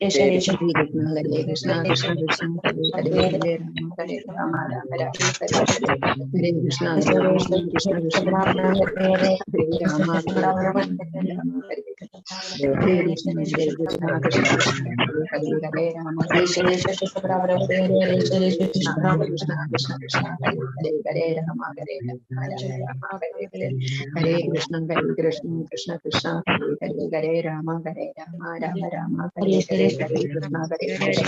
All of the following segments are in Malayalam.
Hare Krishna, Hare Krishna, Krishna Krishna, Hare Hare, Hare Rama, Hare Rama, Hare Hare, Hare Krishna, Hare Krishna, Krishna Krishna, Hare Rama, Hare Rama, Hare Rama, Hare Hare, Hare Krishna, Hare Krishna, Krishna Krishna, Hare Hare, Hare Rama, Hare Hare, Hare Krishna, Hare Krishna, Krishna Krishna, Hare Hare, Hare Rama, Hare Rama, Hare Rama, Hare Hare, Hare Krishna, Hare Krishna, Krishna Krishna, Hare Hare, Hare Rama, Hare Rama, Rama Rama, Hare Hare, Hare Krishna, Hare Krishna.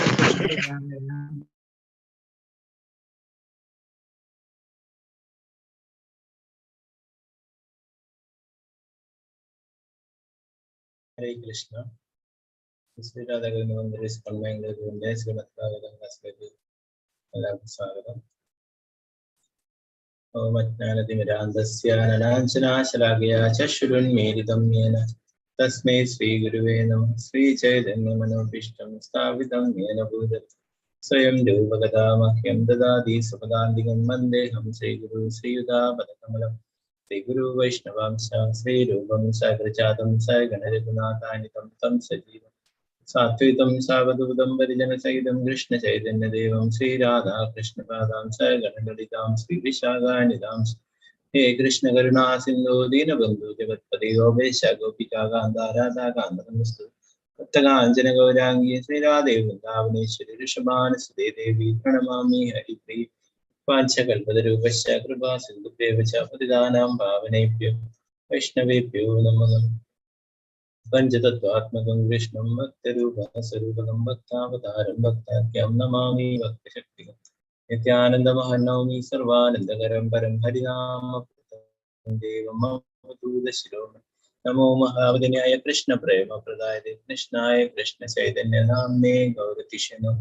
Hare Krishna. Sri Radha Govinda Spalmangal Govinda Srimatha Swagatam. Om Ajnanatimidandasya Nananchana Shalagya Chashurun Meditam Yena Tasmai Sri Guruve Namah Sri Chaitanya Manopishtam Sthavitam Yena Buddhat Swayam Devagadamakhyam Dadadi Sapadandikam Vandeham Sri Guru Sri Yuda Padakamalam Sri Guru Vaishnavamsa Sri Rupam Sagrajatam Sai Ganaripunatanitam Tam Sajivam Satvitam Savadudam Varijana Saidam Krishna Chaitanya Devam Sri Radha Krishna Padam Sai Ganadidam Sri Vishaganidam He Krishna Karuna Sindhu Dinabandhu Jagatpati Gopesha Gopika Gandha Radha Gandha Namastu Kattaganjana Gaurangi Sri Radhe Vrindavaneshwari Rishabhana Sri Devi Pranamami Hari Priya Panchakalpatarupasya Kripa Sindhubhyevacha Patidanam Bhavanebhyo Vaishnavebhyo Namaha Panchatattvatmakam Vishnam Bhaktarupam Sarupakam Bhaktavataram Bhaktakyam Namami Bhaktashaktikam Nityanandamahanavami Sarvanandagaram Param Harinama Devam Mamadudashiroma Namo Mahavadanyaya Krishna Prema Pradayate Krishnaya Krishna Chaitanya Namne Gauratishano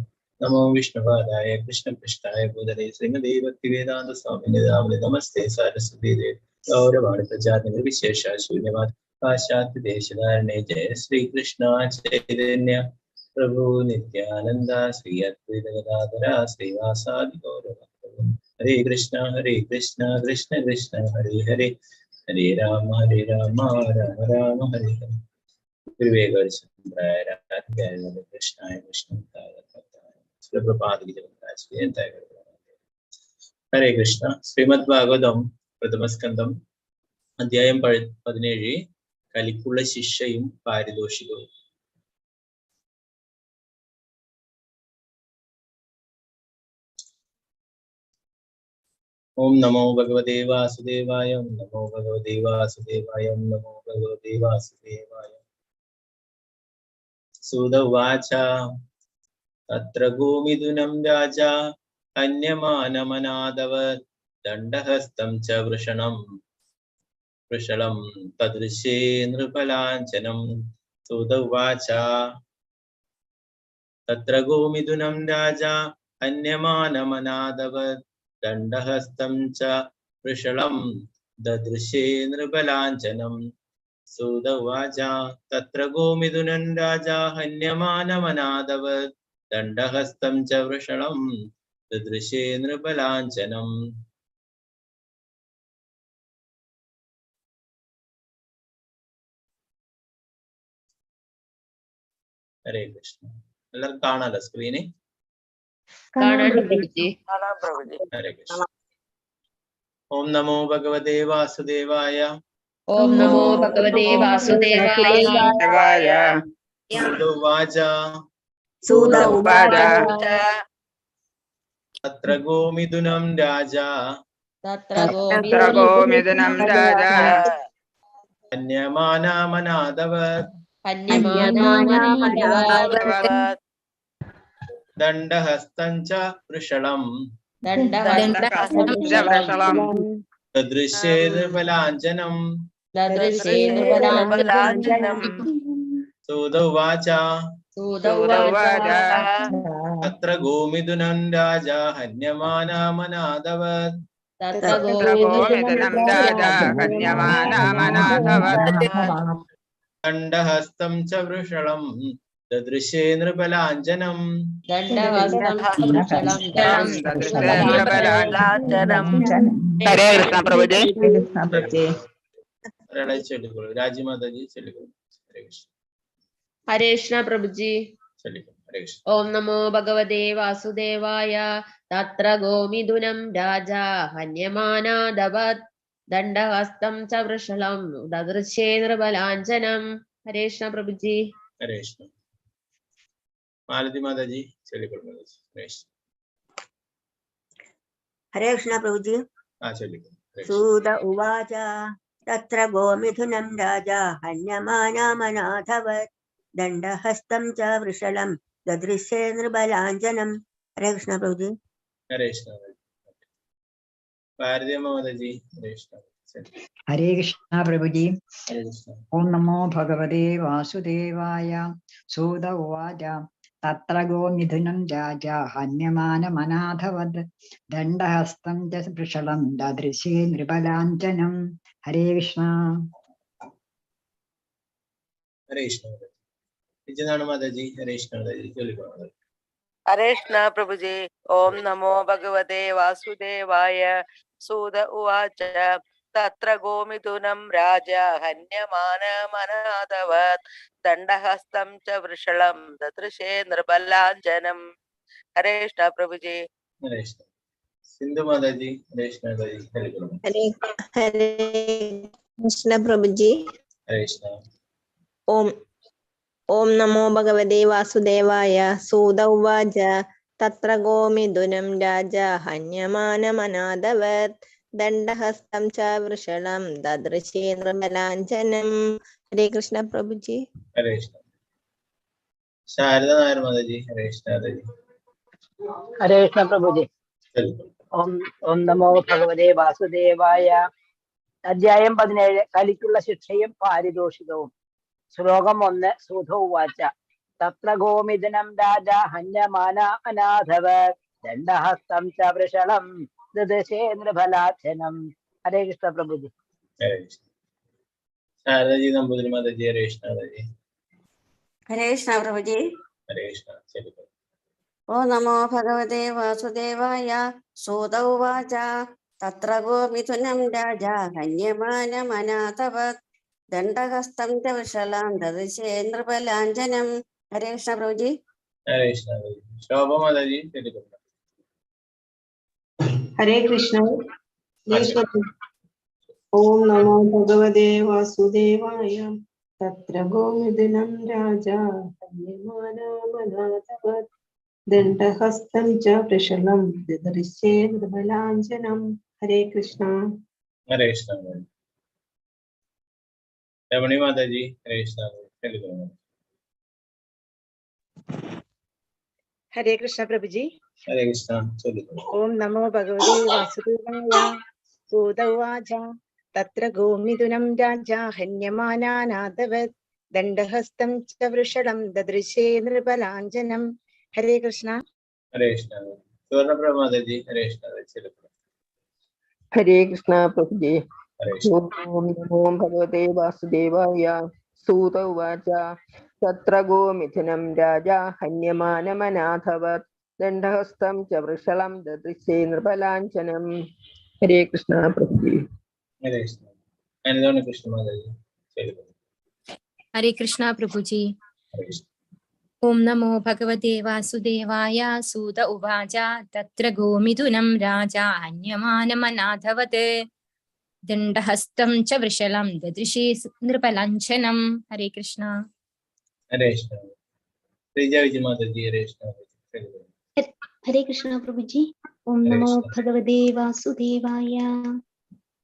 Namo Vishnavadaya Krishna Prishtaya Budare Srimade Bhaktivedanta Swami Nidamane Namaste Saraswati Devi Gauravani Prajatni Vishesha Shunyavad Pashat Deshadarne Jaya Sri Krishna Chaitanya Prabhu Nityananda Sri Advaita Gadadhara Sri Vasadi Gauravani Hare Krishna Krishna Krishna Hare Hare Hare Rama Rama Rama Hare Hare Vivekachandra Radha Krishna Vishnu Prabhupada Ki Jai Hare Krishna Srimad Bhagavatam Pradhamaskandam Adhyayam 17 Kalikula Shishayum Paridoshikam Om Namo Bhagavate Vasudevaya Om Namo Bhagavate Vasudevaya Om Namo Bhagavate Vasudevaya Sudha Vacha Tatra Gomidunam Raja Anyamana Manadavat Dandahastam Cha Vrushanam Vrushalam Tadrishe Nrupalanjanam Sudha Vacha Tatra Gomidunam Raja Anyamana Manadavat Dandahastam Cha Vrishalam Dadrishe Nrupalanjanam Sudha Vacha Tatra Gomidunam Raja Hanyamana Manadavat Dandahastam Cha Vrishalam Dadrishe Nrupalanjanam. Hare Krishna. Ellar കാണാലോ സ്ക്രീനിൽ? കാണാൻ പ്രഭുജി. Hare Krishna. Om Namo Bhagavate Vasudevaya. Om Namo Bhagavate Vasudevaya. Sudha Vacha Tatra Gomidunam Raja Anyamana Manadavat Dandahastancha Vrishalam Tadrishe Nrupalanjanam Sudha Vacha Tatra Gomidunam Raja Hanyamana Manadavat Dandahastam Cha Vrishalam Dadrishe Nrupalanjanam Hare Krishna Prabhuji. ഒരാളെ ചൊല്ലിക്കോളൂ. രാജിമാതാജി ചൊല്ലിക്കോളൂ. ഹരേ കൃഷ്ണ. ഹരേ കൃഷ്ണ പ്രഭുജി. ചൊല്ലിക്കോളൂ. ഹരേ കൃഷ്ണ. ഓം നമോ ഭഗവതേ വാസുദേവായ. തത്ര ഗോമിഥുനം രാജാ ഹന്യമാനാദവത് ദണ്ഡഹസ്തം ച വൃഷളം ദദൃശേ നൃപലാഞ്ജനം. ഹരേ കൃഷ്ണ പ്രഭുജി. ഹരേ കൃഷ്ണ. മാലതി മാതാജി ചൊല്ലിക്കോളൂ. ഹരേ കൃഷ്ണ. ഹരേ കൃഷ്ണ പ്രഭുജി. ചൊല്ലിക്കോളൂ. സൂത ഉവാച തത്ര ഗോമിഥുനം രാജാ ഹന്യമാനാമനാഥവത് ദണ്ഡഹസ്തം ച വൃഷളം ദദൃശേ നൃപലാഞ്ജനം. ഹരേ കൃഷ്ണ പ്രഭുജി. ഹരേ കൃഷ്ണ. ഭാരതീയ മാതാജി ഹരേ കൃഷ്ണ. ഹരേ കൃഷ്ണ പ്രഭുജി. ഹരേ കൃഷ്ണ. ഓം നമോ ഭഗവതേ വാസുദേവായ. സൂത ഉവാച തത്ര ഗോമിഥുനം രാജാ ഹന്യമാനമനാഥവത് ദണ്ഡഹസ്തം ച വൃഷളം ദദൃശേ നൃപലാഞ്ജനം. ഹരേ കൃഷ്ണ. ഹരേ കൃഷ്ണ. വിജയനാണ് മാതാജി ഹരേ കൃഷ്ണ. മാതാജി ചൊല്ലിക്കോളൂ. ഹരേ കൃഷ്ണ പ്രഭുജി. ഓം നമോ ഭഗവതേ വാസുദേവായ. സൂത ഉവാച തത്ര ഗോമിഥുനം രാജാ ഹന്യമാനമനാഥവത് ദണ്ഡഹസ്തം ച വൃഷളം ദദൃശേ നൃപലാഞ്ജനം. ഹരേ കൃഷ്ണ പ്രഭുജി. ഹരേ കൃഷ്ണ. സിന്ധു മാതാജി ഹരേ കൃഷ്ണ. മാതാജി ചൊല്ലിക്കോളൂ. ഹരേ കൃഷ്ണ പ്രഭുജി. ഹരേ കൃഷ്ണ. ഓം നമോ ഭഗവതേ വാസുദേവായ. സൂത ഉവാച തത്ര ഗോമിഥുനം രാജാ ഹന്യമാനമനാഥവത് ദണ്ഡഹസ്തം ച വൃഷളം ദദൃശേ നൃപലാഞ്ജനം. ഹരേ കൃഷ്ണ പ്രഭുജി. ഹരേ കൃഷ്ണ. ശാരദ നായർ മാതാജി ഹരേ കൃഷ്ണ. മാതാജി ഹരേ കൃഷ്ണ പ്രഭുജി. ചൊല്ലിക്കോളൂ. ഓം നമോ ഭഗവതേ വാസുദേവായ. അധ്യായം 17 കലിക്കുള്ള ശിക്ഷയും പാരിതോഷികവും. ശ്ലോകം 1. സൂത ഉവാച തത്ര ഗോമിഥുനം രാജാ ഹന്യമാന അനാഥവത് ദണ്ഡഹസ്തം ച വൃഷളം ദദൃശേ നൃപലാഞ്ജനം. ഹരേ കൃഷ്ണ പ്രഭുജി. ഹരേ കൃഷ്ണ. ശാരദജി നമ്പൂതിരി മാതാജി ഹരേ കൃഷ്ണ. മാതാജി ഹരേ കൃഷ്ണ പ്രഭുജി. ഹരേ കൃഷ്ണ. ചൊല്ലിക്കോളൂ. ഓ നമോ ഭഗവതേ വാസുദേവായ. സൂത ഉവാച തത്ര ഗോമിഥുനം രാജാ ഹന്യമാനമനാഥവത് ദണ്ഡഹസ്തം ച വൃഷളം ദദൃശേ നൃപലാഞ്ജനം. ഹരേ കൃഷ്ണ പ്രഭുജി. ഹരേ കൃഷ്ണ. മാതാജി ശോഭ മാതാജി ചൊല്ലിക്കോളൂ. ഹരേ കൃഷ്ണ. ഓം നമോ ഭഗവതേ വാസുദേവായ. തത്ര ഗോമിഥുനം രാജാ ഹന്യമാനമനാഥവത് ദണ്ഡഹസ്തം ച വൃഷളം ദദൃശേ നൃപലാഞ്ജനം. ഹരേ കൃഷ്ണ. ഹരേ കൃഷ്ണ. മാതാജി രമണി മാതാജി ഹരേ കൃഷ്ണ. ചൊല്ലിക്കോളൂ. ഹരേ കൃഷ്ണ പ്രഭുജി. ഹരേ കൃഷ്ണ. ചൊല്ലിക്കോളൂ. ഓം നമോ ഭഗവതേ വാസുദേവായ. സൂത ഉവാച തത്ര ഗോമിഥുനം രാജാ ഹന്യമാനാനാഥവത് ദണ്ഡഹസ്തം ച വൃഷളം ദദൃശേ നൃപലാഞ്ജനം. ഹരേ കൃഷ്ണ. ഹരേ കൃഷ്ണ. സുവർണപ്രഭ മാതാജി ഹരേ കൃഷ്ണ. ചൊല്ലിക്കോളൂ. ഹരേ കൃഷ്ണ പ്രഭുജി. ഹരേ കൃഷ്ണ. ഓം നമോ ഭഗവതേ വാസുദേവായ. സൂത ഉവാച തത്ര ഗോമിഥുനം രാജാ ഹന്യമാനമനാഥവത് ദണ്ഡഹസ്തം ച വൃഷളം ദദൃശേ നൃപലാഞ്ജനം. ഹരേ കൃഷ്ണ പ്രഭുജി. ഹരേ കൃഷ്ണ. അനുദോണ കൃഷ്ണ മാതാജി ചൊല്ലിക്കോളൂ. ഹരേ കൃഷ്ണ പ്രഭുജി. ഹരേ കൃഷ്ണ. ഓം നമോ ഭഗവതേ വാസുദേവായ. സൂത ഉവാച തത്ര ഗോമിഥുനം രാജാ ഹന്യമാനമനാഥവത് ദണ്ഡഹസ്തം ച വൃഷളം ദദൃശേ നൃപലാഞ്ജനം. ഹരേ കൃഷ്ണ. ഹരേ കൃഷ്ണ. ശ്രീജ വിജയ മാതാജി ഹരേ കൃഷ്ണ. ചൊല്ലിക്കോളൂ. ഹരേ കൃഷ്ണ പ്രഭുജി. ഓം നമോ ഭഗവതേ വാസുദേവായ.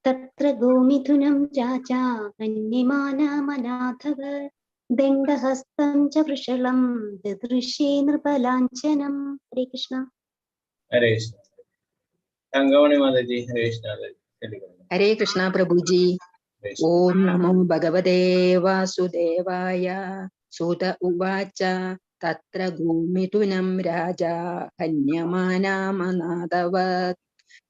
തത്ര ഗോമിഥുനം രാജാ ഹന്യമാനമനാഥവത് ദണ്ഡഹസ്തം ച വൃഷളം ദദൃശേ നൃപലാഞ്ജനം. ഹരേ കൃഷ്ണ. ഹരേ കൃഷ്ണ. തങ്കമണി മാതാജി ഹരേ കൃഷ്ണ. ചൊല്ലിക്കോളൂ. ഹരേ കൃഷ്ണ പ്രഭുജി. ഓം നമോ ഭഗവതേ വാസുദേവായ. സൂത ഉവാച തത്ര ഗോമിഥുനം രാജാ ഹന്യമാനമനാഥവത്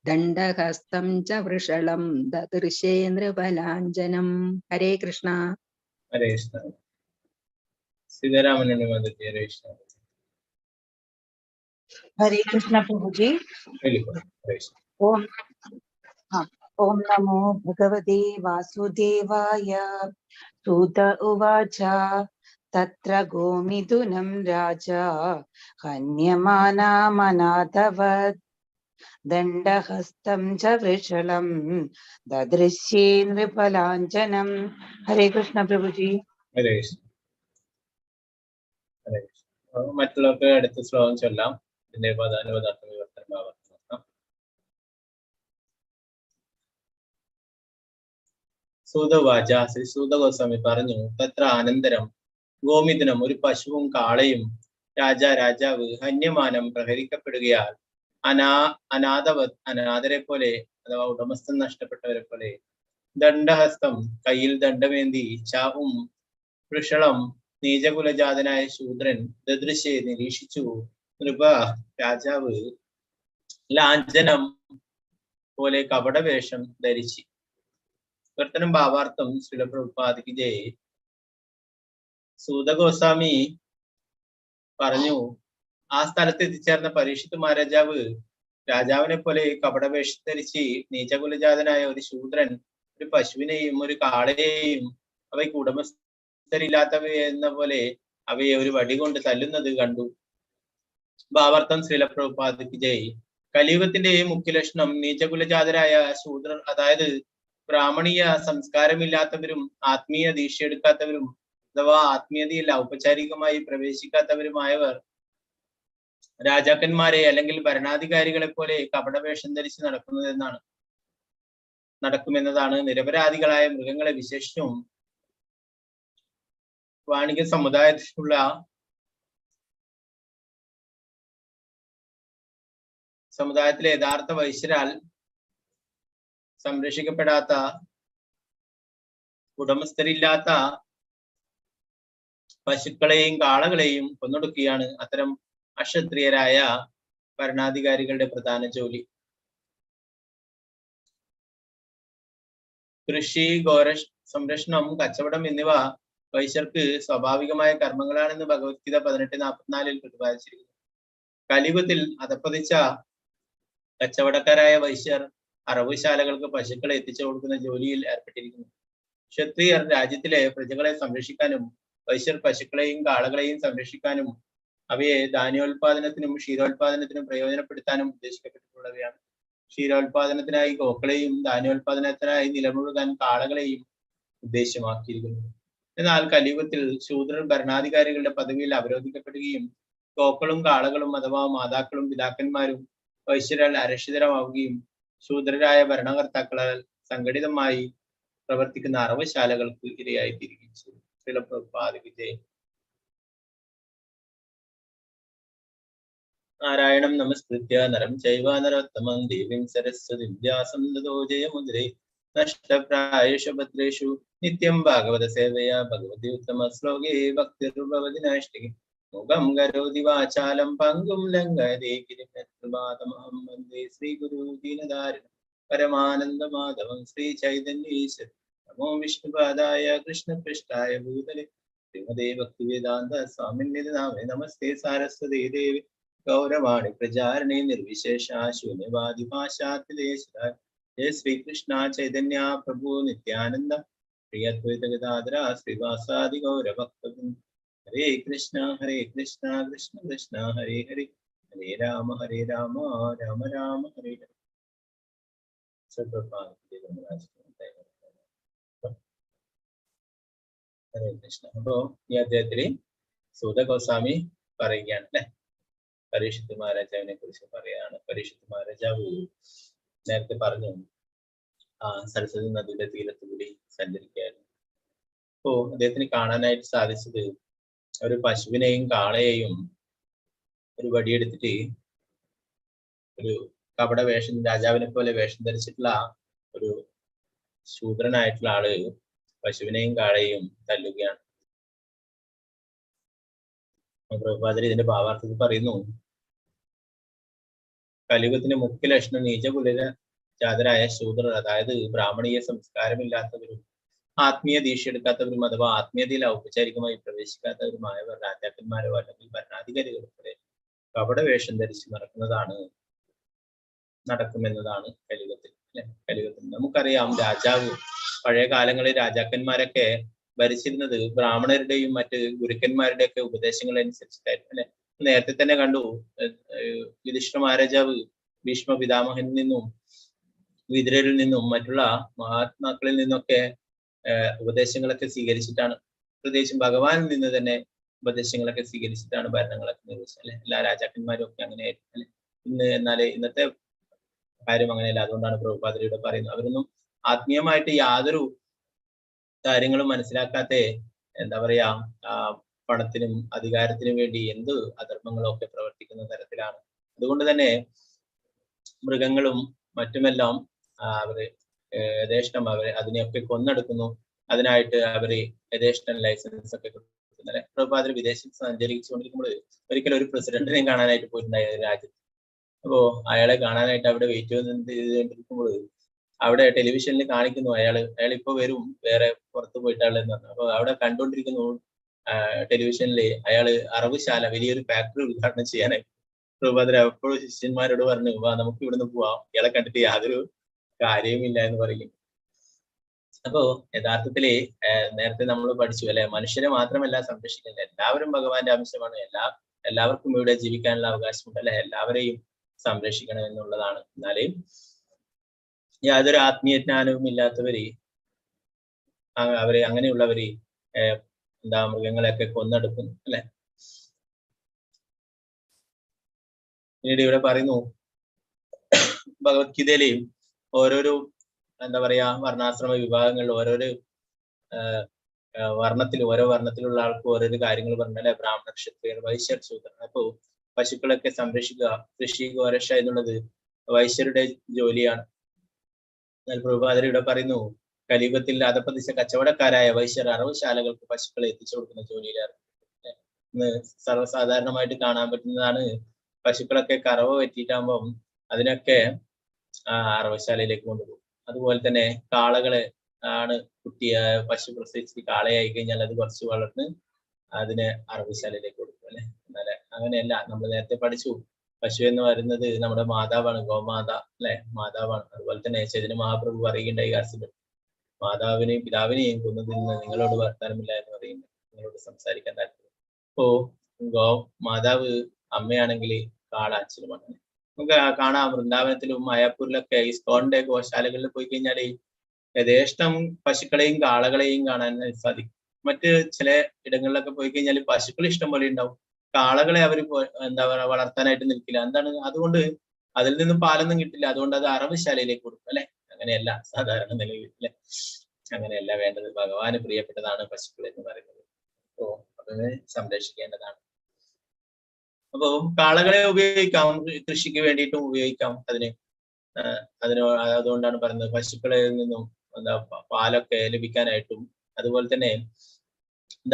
ദണ്ഡഹസ്തം ച വൃഷളം ദദൃശേ നൃപലാഞ്ജനം. ഹരേ കൃഷ്ണ. ഹരേ കൃഷ്ണ. സീതാരാമനുണ്ണി മാതാജി ഹരേ കൃഷ്ണ. ഹരേ കൃഷ്ണ പ്രഭുജി. ചൊല്ലിക്കോളൂ. ഹരേ കൃഷ്ണ. ഓം നമോ ഭഗവതേ വാസുദേവായ. സൂത ഉവാച തത്ര ഗോമിഥുനം രാജാ ഹന്യമാനാമനാഥവത് ദണ്ഡഹസ്തം ച വൃഷളം ദദൃശ്യേ നൃപലാഞ്ജനം. ഹരേ കൃഷ്ണ പ്രഭുജി. ഹരേ കൃഷ്ണ. ഹരേ കൃഷ്ണ. മറ്റുള്ളവർക്ക് അടുത്ത ശ്ലോകം ചൊല്ലാം. ഇതിന്റെ പദാനുപദാർത്ഥ വിവർത്തന ഭാവം നോക്കാം. സൂതവാച, ശ്രീ സൂത ഗോസ്വാമി പറഞ്ഞു, തത്ര അനന്തരം ഗോമിഥുനം, ഒരു പശുവും കാളയും രാജാവ് ഹന്യമാനം പ്രഹരിക്കപ്പെടുകയാൽ അനാഥവത്, അനാഥരെ പോലെ അഥവാ ഉടമസ്ഥൻ നഷ്ടപ്പെട്ടവരെ പോലെ, ദണ്ഡഹസ്തം, കയ്യിൽ ദണ്ഡമേന്തി, ചാവും വൃഷളം, നീചകുലജാതനായ ശൂദ്രൻ, ദദൃശ്യെ നിരീക്ഷിച്ചു, നൃപ രാജാവ് ലാഞ്ചനം പോലെ കപടവേഷം ധരിച്ചു. വിവർത്തനം ഭാവാർത്ഥം. ശ്രീല പ്രഭുപാദിക്ക് ജയ്. സൂത ഗോസ്വാമി പറഞ്ഞു, ആ സ്ഥലത്ത് എത്തിച്ചേർന്ന പരീക്ഷിത്ത് മഹാരാജാവ് രാജാവിനെ പോലെ കപടവേഷം ധരിച്ച് നീചകുലജാതനായ ഒരു ശൂദ്രൻ ഒരു പശുവിനെയും ഒരു കാളയെയും അവയ്ക്ക് ഉടമസ്ഥരില്ലാത്തവയെ എന്ന പോലെ അവയെ ഒരു വടി കൊണ്ട് തല്ലുന്നത് കണ്ടു. ഭാവാർത്ഥം. ശ്രീല പ്രഭുപാദിക്ക് ജയ്. കലിയുഗത്തിന്റെ മുഖ്യ ലക്ഷണം നീചകുലജാതരായ ശൂദ്രർ, അതായത് ബ്രാഹ്മണീയ സംസ്കാരമില്ലാത്തവരും ആത്മീയ ദീക്ഷയെടുക്കാത്തവരും അഥവാ ആത്മീയതയിൽ ഔപചാരികമായി പ്രവേശിക്കാത്തവരുമായവർ രാജാക്കന്മാരെ അല്ലെങ്കിൽ ഭരണാധികാരികളെ പോലെ കപടവേഷം ധരിച്ച് നടക്കുമെന്നതാണ്. നിരപരാധികളായ മൃഗങ്ങളെ വിശേഷിച്ചും വാണിജ്യ സമുദായത്തിലെ യഥാർത്ഥ വൈശ്യരാൽ സംരക്ഷിക്കപ്പെടാത്ത, ഉടമസ്ഥരില്ലാത്ത പശുക്കളെയും കാളകളെയും കൊന്നൊടുക്കുകയാണ് അത്തരം അക്ഷത്രിയരായ ഭരണാധികാരികളുടെ പ്രധാന ജോലി. കൃഷി, സംരക്ഷണം, കച്ചവടം എന്നിവ വൈശ്യർക്ക് സ്വാഭാവികമായ കർമ്മങ്ങളാണെന്ന് ഭഗവത്ഗീത 18:44 പ്രതിപാദിച്ചിരിക്കുന്നു. കലിയുഗത്തിൽ അധപ്പതിച്ച കച്ചവടക്കാരായ വൈശ്യർ അറവുശാലകൾക്ക് പശുക്കളെ എത്തിച്ചു കൊടുക്കുന്ന ജോലിയിൽ ഏർപ്പെട്ടിരിക്കുന്നു. ക്ഷത്രിയർ രാജ്യത്തിലെ പ്രജകളെ സംരക്ഷിക്കാനും വൈശ്യർ പശുക്കളെയും കാളകളെയും സംരക്ഷിക്കാനും അവയെ ധാന്യോൽപാദനത്തിനും ക്ഷീരോത്പാദനത്തിനും പ്രയോജനപ്പെടുത്താനും ഉദ്ദേശിക്കപ്പെട്ടിട്ടുള്ളവയാണ്. ക്ഷീരോത്പാദനത്തിനായി ഗോക്കളെയും ധാന്യോൽപാദനത്തിനായി നിലമുഴുകാൻ കാളകളെയും ഉദ്ദേശ്യമാക്കിയിരിക്കുന്നു. എന്നാൽ കലിയുഗത്തിൽ ശൂദ്രർ ഭരണാധികാരികളുടെ പദവിയിൽ അവരോധിക്കപ്പെടുകയും ഗോക്കളും കാളകളും അഥവാ മാതാക്കളും പിതാക്കന്മാരും വൈശ്യരാൽ അരക്ഷിതരമാവുകയും ശൂദ്രരായ ഭരണകർത്താക്കളാൽ സംഘടിതമായി പ്രവർത്തിക്കുന്ന അറവശാലകൾക്ക് ഇരയായിത്തീരുകയും ചെയ്തു. ശ്രീല പ്രഭുപാദിക്ക് ജയ്. നാരായണം നമസ്കൃത്യ നരം ചൈവ നരോത്തമം ദേവീം സരസ്വതിം വ്യാസം തതോ ജയമുദ്രേ നഷ്ടപ്രായേഷു ഭദ്രേഷു നിത്യം ഭാഗവത സേവയാ ഭഗവതി ഉത്തമ ശ്ലോകേ ഭക്തിർഭവതി നൈഷ്ഠികി മുഖം കരോതി വാചാലം പങ്കും ലംഘയതേ ഗിരിപാദമഹം വന്ദേ ശ്രീ ഗുരു ദീനധാരിണം പരമാനന്ദ മാധവം ശ്രീ ചൈതന്യേശ്വര. നമോ വിഷ്ണുപാദായ കൃഷ്ണപൃഷ്ഠായ ഭൂതലേ ശ്രീമതേ ഭക്തിവേദാന്ത സ്വാമിന്യതി നാമേ. നമസ്തേ സാരസ്വതേ ദേവി ഗൗരവാണി പ്രചാരണേ നിർവിശേഷ ശൂന്യവാദി പാശ്ചാത്യദേശായ. ജയ ശ്രീകൃഷ്ണ ചൈതന്യ പ്രഭു നിത്യാനന്ദ പ്രിയ അദ്വൈത ഗദാധര ശ്രീവാസാദി ഗൗരഭക്തവൃന്ദ. ഹരേ കൃഷ്ണ കൃഷ്ണ കൃഷ്ണ ഹരേ ഹരേ, ഹരേ രാമ രാമ രാമ ഹരേ ഹരേ. ഹരേ കൃഷ്ണ. അപ്പോ ഈ അദ്ദേഹത്തില് സൂത ഗോസ്വാമി പറയുകയാണ് അല്ലെ, പരീക്ഷിത്ത് മഹാരാജാവിനെ കുറിച്ച് പറയാണ്. പരീക്ഷിത്ത് മഹാരാജാവ് നേരത്തെ പറഞ്ഞു സരസ്വതി നദിയുടെ തീരത്ത് കൂടി സഞ്ചരിക്കുകയായിരുന്നു. അപ്പോ അദ്ദേഹത്തിന് കാണാനായിട്ട് സാധിച്ചത് ഒരു പശുവിനെയും കാളയെയും ഒരു വടിയെടുത്തിട്ട് ഒരു കപട വേഷം, രാജാവിനെ പോലെ വേഷം ധരിച്ചിട്ടുള്ള ഒരു ശൂദ്രനായിട്ടുള്ള ആള് പശുവിനെയും കാളയെയും തല്ലുകയാണ്. പ്രഭുപാദർ ഇതിന്റെ ഭാവാർത്ഥത്തിൽ പറയുന്നു, കലിയുഗത്തിന്റെ മുഖ്യ ലക്ഷണം നീചകുലജാതരായ ശൂദ്രർ, അതായത് ബ്രാഹ്മണീയ സംസ്കാരമില്ലാത്തവരും ആത്മീയ ദീക്ഷ എടുക്കാത്തവരും അഥവാ ആത്മീയതയിൽ ഔപചാരികമായി പ്രവേശിക്കാത്തവരുമായവർ രാജാക്കന്മാരോ അല്ലെങ്കിൽ ഭരണാധികാരികളോ പോലെ കപട വേഷം ധരിച്ച് നടക്കുമെന്നതാണ് കലിയുഗത്തിൽ. അല്ലെ കലിയുഗത്തിൽ. നമുക്കറിയാം രാജാവ് പഴയ കാലങ്ങളിൽ രാജാക്കന്മാരൊക്കെ ഭരിച്ചിരുന്നത് ബ്രാഹ്മണരുടെയും മറ്റ് ഗുരുക്കന്മാരുടെ ഒക്കെ ഉപദേശങ്ങൾ അനുസരിച്ചിട്ടായിരുന്നു അല്ലെ. നേരത്തെ തന്നെ കണ്ടു യുധിഷ്ഠിര മഹാരാജാവ് ഭീഷ്മ പിതാമഹനിൽ നിന്നും വിതുരരിൽ നിന്നും മറ്റുള്ള മഹാത്മാക്കളിൽ നിന്നൊക്കെ ഉപദേശങ്ങളൊക്കെ സ്വീകരിച്ചിട്ടാണ്, പ്രത്യേകിച്ചും ഭഗവാനിൽ നിന്ന് തന്നെ ഉപദേശങ്ങളൊക്കെ സ്വീകരിച്ചിട്ടാണ് ഭരണങ്ങളൊക്കെ നിർവഹിച്ചത് അല്ലെ. എല്ലാ രാജാക്കന്മാരും ഒക്കെ അങ്ങനെയായിരുന്നു അല്ലെ. എന്നാൽ ഇന്നത്തെ കാര്യം അങ്ങനെയല്ല. അതുകൊണ്ടാണ് പ്രഭുപാദരിയുടെ പറയുന്നത് അവരൊന്നും ആത്മീയമായിട്ട് യാതൊരു കാര്യങ്ങളും മനസ്സിലാക്കാത്ത എന്താ പറയാ പണത്തിനും അധികാരത്തിനും വേണ്ടി എന്ത് അധർമ്മങ്ങളും ഒക്കെ പ്രവർത്തിക്കുന്ന തരത്തിലാണ്. അതുകൊണ്ട് തന്നെ മൃഗങ്ങളും മറ്റുമെല്ലാം അവര് യഥേഷ്ടം അതിനെയൊക്കെ കൊന്നെടുക്കുന്നു. അതിനായിട്ട് അവര് യഥേഷ്ടം ലൈസൻസ് ഒക്കെ കൊടുക്കുന്നല്ലേ. പ്രഭുപാദർ വിദേശത്ത് സഞ്ചരിച്ചുകൊണ്ടിരിക്കുമ്പോൾ ഒരിക്കലും ഒരു പ്രസിഡന്റിനെയും കാണാനായിട്ട് പോയിട്ടുണ്ടായ രാജ്യത്ത്. അപ്പോ അയാളെ കാണാനായിട്ട് അവിടെ വെയിറ്റ് ചെയ്തുകൊണ്ടിരിക്കുമ്പോൾ അവിടെ ടെലിവിഷനിൽ കാണിക്കുന്നു അയാൾ ഇപ്പൊ വരും, വേറെ പുറത്തു പോയിട്ടാളെന്ന് പറഞ്ഞു. അപ്പൊ അവിടെ കണ്ടുകൊണ്ടിരിക്കുന്നു ടെലിവിഷനിൽ അയാള് അറവുശാല, വലിയൊരു ഫാക്ടറി ഉദ്ഘാടനം ചെയ്യാനായിട്ട്. പ്രഭുപാദർ എപ്പോഴും ശിഷ്യന്മാരോട് പറഞ്ഞു, വാ നമുക്ക് ഇവിടുന്ന് പോവാം, ഇയാളെ കണ്ടിട്ട് യാതൊരു കാര്യവുമില്ല എന്ന് പറയും. അപ്പോ യഥാർത്ഥത്തില് നേരത്തെ നമ്മൾ പഠിച്ചു അല്ലെ, മനുഷ്യരെ മാത്രമല്ല സംരക്ഷിക്കുന്നത്, എല്ലാവരും ഭഗവാന്റെ അംശമാണ്. എല്ലാവർക്കും ഇവിടെ ജീവിക്കാനുള്ള അവകാശമുണ്ട് അല്ലെ. എല്ലാവരെയും സംരക്ഷിക്കണം എന്നുള്ളതാണ്. എന്നാല് യാതൊരു ആത്മീയ ജ്ഞാനവും ഇല്ലാത്തവര് അങ്ങനെയുള്ളവര് എന്താ മൃഗങ്ങളെയൊക്കെ കൊന്നെടുക്കുന്നു അല്ലെ. പിന്നീട് ഇവിടെ പറയുന്നു ഭഗവത്ഗീതയിലെയും ഓരോരോ എന്താ പറയാ വർണ്ണാശ്രമ വിഭാഗങ്ങളിൽ ഓരോ വർണ്ണത്തിലുള്ള ആൾക്ക് ഓരോരോ കാര്യങ്ങൾ പറഞ്ഞല്ലേ. ബ്രാഹ്മണ, ക്ഷത്രിയർ, വൈശ്യർ, ശൂദ്രർ. അപ്പോ പശുക്കളൊക്കെ സംരക്ഷിക്കുക, കൃഷി ഗോരക്ഷ എന്നുള്ളത് വൈശ്യരുടെ ജോലിയാണ്. എന്നാൽ പ്രഭുപാദർ ഇവിടെ പറയുന്നു കലിയുഗത്തിൽ അധപ്പതിച്ച കച്ചവടക്കാരായ വൈശ്യർ അറവുശാലകൾക്ക് പശുക്കളെ എത്തിച്ചു കൊടുക്കുന്ന ജോലിയിലാണ്. ഇന്ന് സർവ്വസാധാരണമായിട്ട് കാണാൻ പറ്റുന്നതാണ്. പശുക്കളൊക്കെ കറവ പറ്റിയിട്ടാകുമ്പം അതിനൊക്കെ അറവശാലയിലേക്ക് കൊണ്ടുപോകും. അതുപോലെ തന്നെ കാളകളെ ആണ് പശു പ്രസവിച്ച് കാളയായി കഴിഞ്ഞാൽ അത് കുറച്ച് വളർന്ന് അതിനെ അറവശാലയിലേക്ക് കൊടുക്കും അല്ലെ. എന്നാല് അങ്ങനെയല്ല, നമ്മൾ നേരത്തെ പഠിച്ചു പശു എന്ന് പറയുന്നത് നമ്മുടെ മാതാവാണ്, ഗോമാത അല്ലെ, മാതാവാണ്. അതുപോലെ തന്നെ ചൈതന്യ മഹാപ്രഭു പറയുകയുണ്ടായി കാർസിൽ, മാതാവിനെയും പിതാവിനെയും കൊന്നതിന് നിങ്ങളോട് വർത്താനമില്ല എന്ന് പറയുന്നത്, നിങ്ങളോട് സംസാരിക്കാൻ താല്പര്യം. മാതാവ് അമ്മയാണെങ്കിൽ കാള അച്ഛനുമാണ്. നമുക്ക് കാണാം വൃന്ദാവനത്തിലും മായാപ്പൂരിലൊക്കെ ഇസ്കോണിന്റെ ഗോശാലകളിൽ പോയി കഴിഞ്ഞാൽ യഥേഷ്ടം പശുക്കളെയും കാളകളെയും കാണാൻ സാധിക്കും. മറ്റ് ചില ഇടങ്ങളിലൊക്കെ പോയി കഴിഞ്ഞാൽ പശുക്കൾ ഇഷ്ടം പോലെ ഉണ്ടാവും, കാളകളെ അവർ എന്താ പറയുക വളർത്താനായിട്ട് നിൽക്കില്ല. എന്താണ്? അതുകൊണ്ട് അതിൽ നിന്നും പാലൊന്നും കിട്ടില്ല, അതുകൊണ്ട് അത് അറവുശാലയിലേക്ക് കൊടുക്കും അല്ലെ. അങ്ങനെയല്ല സാധാരണ നിലയിൽ അല്ലെ, അങ്ങനെയല്ല വേണ്ടത്. ഭഗവാന് പ്രിയപ്പെട്ടതാണ് പശുക്കൾ എന്ന് പറയുന്നത്. അപ്പോ അതിനെ സംരക്ഷിക്കേണ്ടതാണ്. അപ്പോ കാളകളെ ഉപയോഗിക്കാം, കൃഷിക്ക് വേണ്ടിയിട്ടും ഉപയോഗിക്കാം. അതുകൊണ്ടാണ് പറയുന്നത് പശുക്കളിൽ നിന്നും എന്താ പാലൊക്കെ ലഭിക്കാനായിട്ടും അതുപോലെ തന്നെ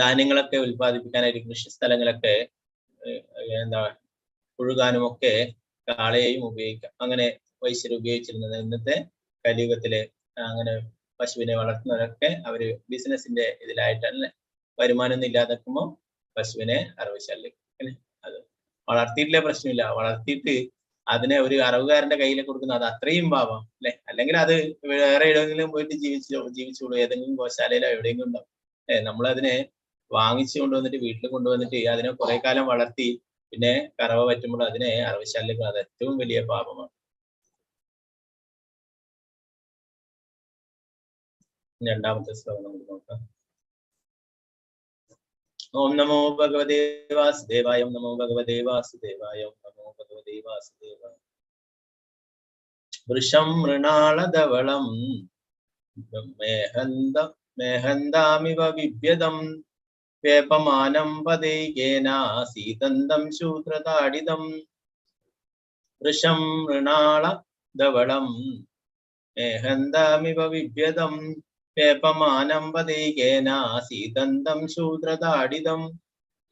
ധാന്യങ്ങളൊക്കെ ഉൽപ്പാദിപ്പിക്കാനായിട്ട് കൃഷി സ്ഥലങ്ങളൊക്കെ എന്താ ഒഴുകാനും ഒക്കെ കാളയെയും ഉപയോഗിക്കാം. അങ്ങനെ വൈശ്യർ ഉപയോഗിച്ചിരുന്നത്. ഇന്നത്തെ കലിയുഗത്തിലെ അങ്ങനെ പശുവിനെ വളർത്തുന്നവരൊക്കെ അവര് ബിസിനസിന്റെ ഇതിലായിട്ടല്ലേ, വരുമാനമൊന്നും ഇല്ലാതെക്കുമ്പോൾ പശുവിനെ അറവുശാലയിലേക്ക് അല്ലെ. അത് വളർത്തിയിട്ടില്ല പ്രശ്നമില്ല, വളർത്തിയിട്ട് അതിനെ ഒരു അറവുകാരന്റെ കയ്യിൽ കൊടുക്കുന്നത് അത് അത്രയും പാപം അല്ലെ. അല്ലെങ്കിൽ അത് വേറെ എവിടെയെങ്കിലും പോയിട്ട് ജീവിച്ചോളൂ, ഏതെങ്കിലും ഗോശാലയിലോ എവിടെയെങ്കിലും ഉണ്ടാവും അല്ലെ. നമ്മളതിനെ വാങ്ങിച്ചു കൊണ്ടുവന്നിട്ട് വീട്ടിൽ കൊണ്ടുവന്നിട്ട് അതിനെ കുറെ കാലം വളർത്തി പിന്നെ കറവ പറ്റുമ്പോൾ അതിനെ അറവുശാലയിലേക്ക്, അത് ഏറ്റവും വലിയ പാപമാണ്. രണ്ടാമത്തെ ശ്ലോകം നമുക്ക് നോക്കാം. ഓം നമോ ഭഗവതേ വാസുദേവായ, ഓം നമോ ഭഗവതേ വാസുദേവായ, ഓം നമോ ഭഗവതേ വാസുദേവായ. വൃഷം മൃണാളധവളം മേഹന്താമിവ ബിഭ്യതം വേപമാനം പദൈകേന സീതന്തം ശൂദ്രതാഡിതം. വൃഷം മൃണാളധവളം മേഹന്താമിവ ബിഭ്യതം വേപമാനം പദൈകേന സീതന്തം ശൂദ്രതാഡിതം.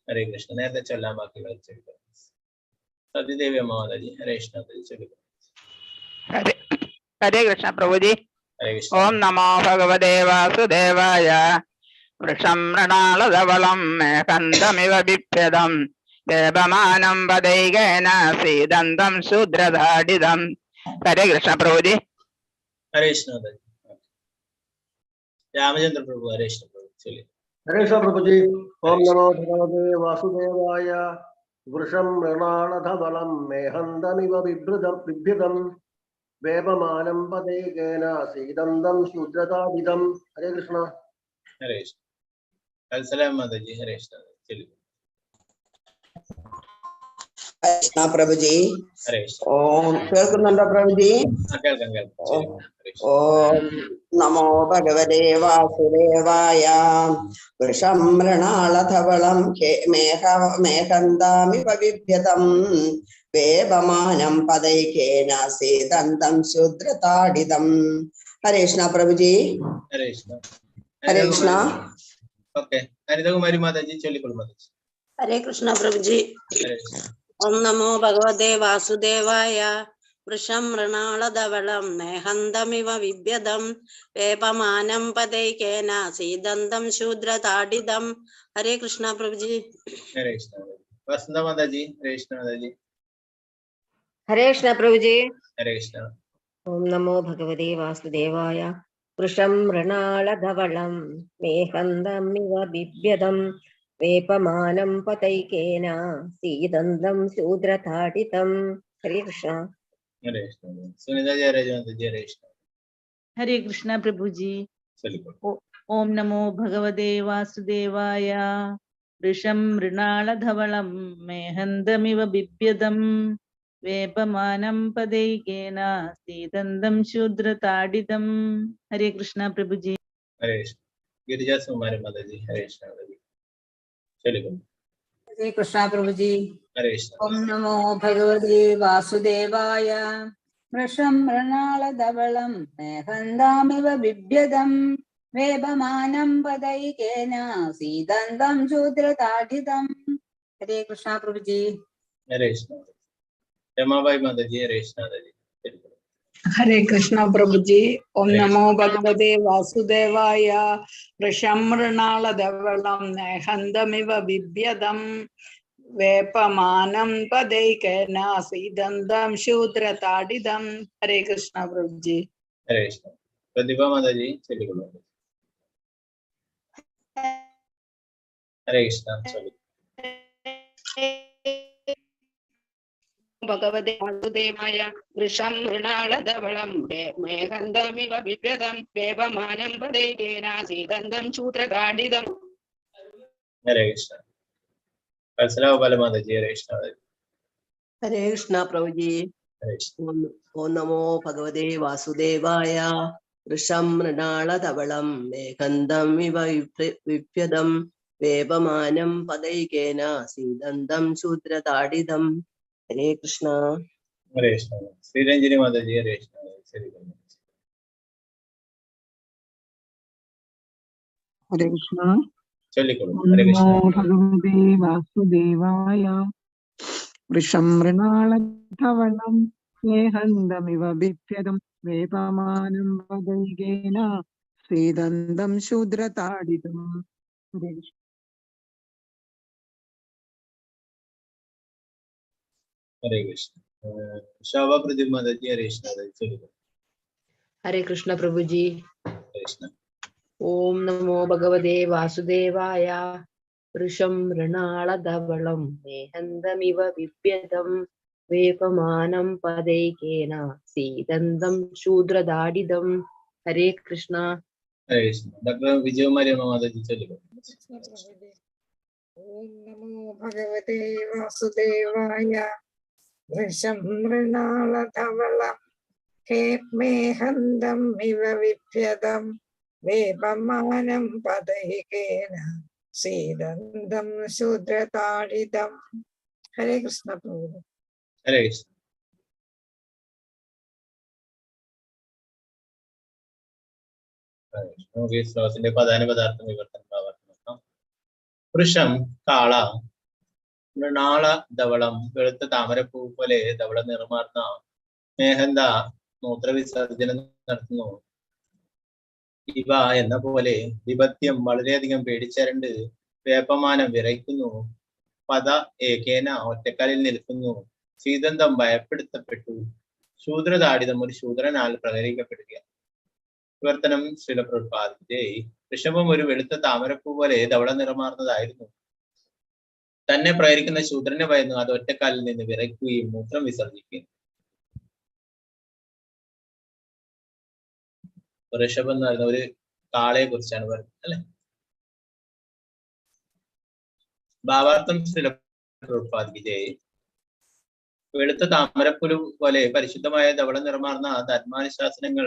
ഹരേ കൃഷ്ണ. നേരത്തെ ചൊല്ലാൻ ബാക്കി വായിച്ചെടുക്കാം. സതിദേവി മാതാജി ഹരേ കൃഷ്ണ ചൊല്ലുക. ഹരേ കൃഷ്ണ പ്രഭുജി. ഹരേ കൃഷ്ണ. ഓം നമോ ഭഗവതേ വാസുദേവായ. വൃഷം മൃണാളധവളം മേഘന്തമിവ ബിഭ്യതം ദേവമാനം പദൈകേന സീതന്തം ശൂദ്രതാഡിതം. ഹരേ കൃഷ്ണ പ്രഭുജി. हरेश नाथ जी। रामचंद्र प्रभु हरेश प्रभु चलिए। हरेश प्रभु जी। ओम नमो भगवते वासुदेवाय। वृषं मृणालधवलं मेहन्दमिव बिभ्यदं वेपमानं पदेकेन सीदन्तं शूद्रताडिदं। हरे कृष्ण। हरेश सलाम माता जी। हरेश नाथ चलिए। കൃഷ്ണ പ്രഭുജി. हरेश ഓം കേൾക്കുന്നുണ്ടോ പ്രഭുജി? ഓം നമോ ഭഗവതേ വാസുദേവായ. വൃഷം മൃണാളധവളം മേഘന്താമിവ ബിഭ്യതം വേപമാനം പദൈകേന സീതന്തം ശൂദ്രതാഡിതം. ഹരേ കൃഷ്ണ പ്രഭുജി. ഹരേ കൃഷ്ണ. ഓക്കെ ഹരിതകുമാരി മാതാജി ചൊല്ലിക്കൊള്ളു മാതാജി. ഹരേ കൃഷ്ണ പ്രഭുജി. ഓം നമോ ഭഗവതേ വാസുദേവായ. വൃഷം മൃണാളധവളം മേഹന്തമിവ വിഭ്യതം വേപമാനം പദൈകേന സീദന്തം ശൂദ്രതാഡിതം. ഹരേ കൃഷ്ണ പ്രഭുജി. ഹരേ കൃഷ്ണ. വസന്ത മാതാജി. ഹരേ കൃഷ്ണ മാതാജി. ഹരേ കൃഷ്ണ പ്രഭുജി. ഹരേ കൃഷ്ണ. ഓം നമോ ഭഗവതേ വാസുദേവായ. വൃഷം മൃണാളധവളം മേഹന്തമിവ ബിഭ്യതം വേപമാനം പതൈകേന സീദന്തം ശൂദ്രതാഡിതം. ഹരേ കൃഷ്ണ. हरे कृष्ण. सुनीता जी हरे माताजी. हरे कृष्ण. हरे कृष्ण प्रभु जी. ओम नमो भगवते वासुदेवाय. वृषं मृणालधवलं मेहन्दमिव बिभ्यदं वेपमानं पदैकेन सीदन्तं शूद्रताडितं. हरे कृष्ण प्रभु जी. हरे कृष्ण. गिरिजा सुमारी माताजी. हरे कृष्ण माताजी चलिए। हरे कृष्ण प्रभु जी. हरे कृष्ण. ओम नमो भगवते वासुदेवाय. वृषं मृणालधवलं मेहन्दामिव बिभ्यदं वेपमानं पदैकेन सीदन्तं शूद्रताडितं. हरे कृष्ण प्रभु जी. हरे कृष्ण. रमाबाई माताजी. हरे कृष्ण माताजी. हरे कृष्ण प्रभु जी. ओम नमो भगवते वासुदेवाय. वृषं मृणालधवलं मेहन्दमिव बिभ्यदं वेपमानं पदैकेन सीदन्तं शूद्रताडितं. हरे कृष्ण प्रभु जी. हरे कृष्ण. प्रतिभा माताजी चलिए। हरे कृष्ण चलिए। भगवते वासुदेवाय. वृषं मृणालधवलं मेघन्दमिव बिभ्यदं वेपमानं पदैकेन सीदन्तं शूद्रताडितं. हरे कृष्ण. अलसला बाला माताजी. हरे कृष्ण माताजी. हरे कृष्ण प्रभु जी. ओम नमो भगवते वासुदेवाय. वृषं मृणालधवलं मेघन्दमिव बिभ्यदं वेपमानं पदैकेन सीदन्तं शूद्रताडितं. हरे कृष्ण. हरे कृष्ण. श्रीरंजनी माताजी. हरे कृष्ण. हरे कृष्ण. चलिए। हरे कृष्ण. भगवते वासुदेवाय. वृषं मृणालधवलं मेहन्दमिव बिभ्यदं वेपमानं पदैकेन सीदन्तं शूद्रताडितं. हरे कृष्ण. हरे कृष्ण. शोभा प्रदीप माताजी. हरे कृष्ण माताजी चलिए। हरे कृष्ण प्रभु जी. हरे कृष्ण. ओम नमो भगवते वासुदेवाय. वृषं मृणालधवलं मेहन्दमिव बिभ्यदं वेपमानं पदैकेन सीदन्तं शूद्रताडितं. हरे कृष्ण. हरे कृष्ण. डॉक्टर विजय कुमारी माताजी चलिए। ओम नमो भगवते वासुदेवाय. वृषं मृणालधवलं मेहन्दमिव बिभ्यदं वेपमानं पदैकेन सीदन्तं शूद्रताडितं. हरे कृष्ण प्रभु. हरे कृष्ण. നമുക്ക് ഈ ശ്ലോകത്തിന്റെ പ്രധാന പദാർത്ഥം വിവർത്തനം ആവർത്തനം. വൃഷം കാള, മൃണാള ധവളം വെളുത്ത താമരപ്പൂ പോലെ ധവള നിറമാർന്ന മേഹന്ത മൂത്രവിസർജനം നടത്തുന്നു. ഇവ എന്ന പോലെ വിപത്യം വളരെയധികം പേടിച്ചരണ്ട് വേപ്പമാനം വിറയ്ക്കുന്നു. പദ ഏകേന ഒറ്റക്കാലിൽ നിൽക്കുന്നു. സീതന്തം ഭയപ്പെടുത്തപ്പെട്ടു. ശൂദ്രതാഡിതം ഒരു ശൂദ്രനാൽ പ്രഹരിക്കപ്പെടുക. വിവർത്തനം ശ്രീല പ്രഭുപാദിന്റെ ഋഷഭം ഒരു വെളുത്ത താമരപ്പൂ പോലെ ധവള നിറമാർന്നതായിരുന്നു. തന്നെ പ്രേരിക്കുന്ന ശൂദ്രനെ ഭയന്നു അത് ഒറ്റക്കാലിൽ നിന്ന് വിറയ്ക്കുകയും മൂത്രം വിസർജിക്കുകയും. ഋഷഭം എന്ന് പറയുന്ന ഒരു കാളയെ കുറിച്ചാണ് പറയുന്നത് അല്ലെ. ഭാവാർത്ഥം ശ്രീല പ്രഭുപാദിന്റെ വെളുത്ത താമരപ്പുലു പോലെ പരിശുദ്ധമായ ധവള നിറമാർന്ന ധർമാനുശാസനങ്ങൾ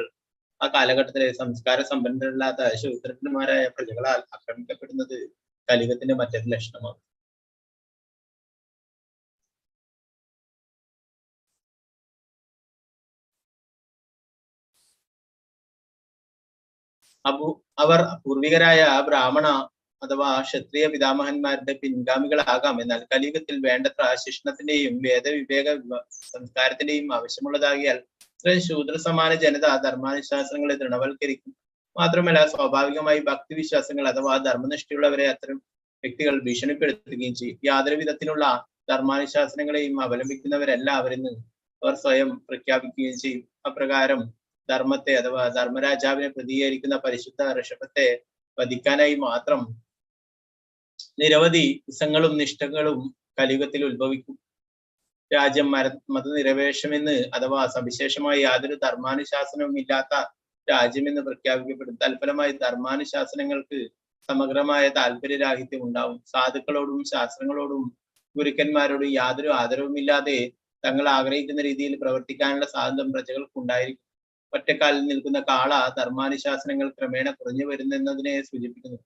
ആ കാലഘട്ടത്തിലെ സംസ്കാര സമ്പന്നരല്ലാത്ത ശൂദ്രന്മാരായ പ്രജകളാൽ ആക്രമിക്കപ്പെടുന്നത് കലികത്തിന്റെ മറ്റൊരു ലക്ഷണമാണ്. അവർ പൂർവികരായ ബ്രാഹ്മണ അഥവാ ക്ഷത്രിയ പിതാമഹന്മാരുടെ പിൻഗാമികളാകാം. എന്നാൽ കലിയുഗത്തിൽ വേണ്ടത്ര ശിക്ഷണത്തിന്റെയും വേദവിവേക സംസ്കാരത്തിന്റെയും ആവശ്യമുള്ളതാകിയാൽ ശൂദ്ര സമാന ജനത ധർമാനുശാസനങ്ങളെ ദൃഢവൽക്കരിക്കും. മാത്രമല്ല സ്വാഭാവികമായി ഭക്തിവിശ്വാസങ്ങൾ അഥവാ ധർമ്മനിഷ്ഠയുള്ളവരെ അത്തരം വ്യക്തികൾ ഭീഷണിപ്പെടുത്തുകയും ചെയ്യും. യാതൊരു വിധത്തിലുള്ള ധർമാനുശാസനങ്ങളെയും അവലംബിക്കുന്നവരെല്ലാവരെന്ന് അവർ സ്വയം പ്രഖ്യാപിക്കുകയും ചെയ്യും. അപ്രകാരം ധർമ്മത്തെ അഥവാ ധർമ്മരാജാവിനെ പ്രതികരിക്കുന്ന പരിശുദ്ധ ഋഷഭത്തെ വധിക്കാനായി മാത്രം നിരവധി ഇസങ്ങളും നിഷ്ഠകളും കലിയുഗത്തിൽ ഉത്ഭവിക്കും. രാജ്യം മതനിരപേക്ഷമെന്ന് അഥവാ സവിശേഷമായി യാതൊരു ധർമാനുശാസനവും ഇല്ലാത്ത രാജ്യമെന്ന് പ്രഖ്യാപിക്കപ്പെടും. തൽഫലമായി ധർമാനുശാസനങ്ങൾക്ക് സമഗ്രമായ താല്പര്യരാഹിത്യം ഉണ്ടാവും. സാധുക്കളോടും ശാസ്ത്രങ്ങളോടും ഗുരുക്കന്മാരോടും യാതൊരു ആദരവുമില്ലാതെ തങ്ങൾ ആഗ്രഹിക്കുന്ന രീതിയിൽ പ്രവർത്തിക്കാനുള്ള സ്വാതന്ത്ര്യം പ്രജകൾക്ക് ഉണ്ടായിരിക്കും. ഒറ്റക്കാലിൽ നിൽക്കുന്ന കാള ധർമാനുശാസനങ്ങൾ ക്രമേണ കുറഞ്ഞു വരുന്നതിനെ സൂചിപ്പിക്കുന്നു.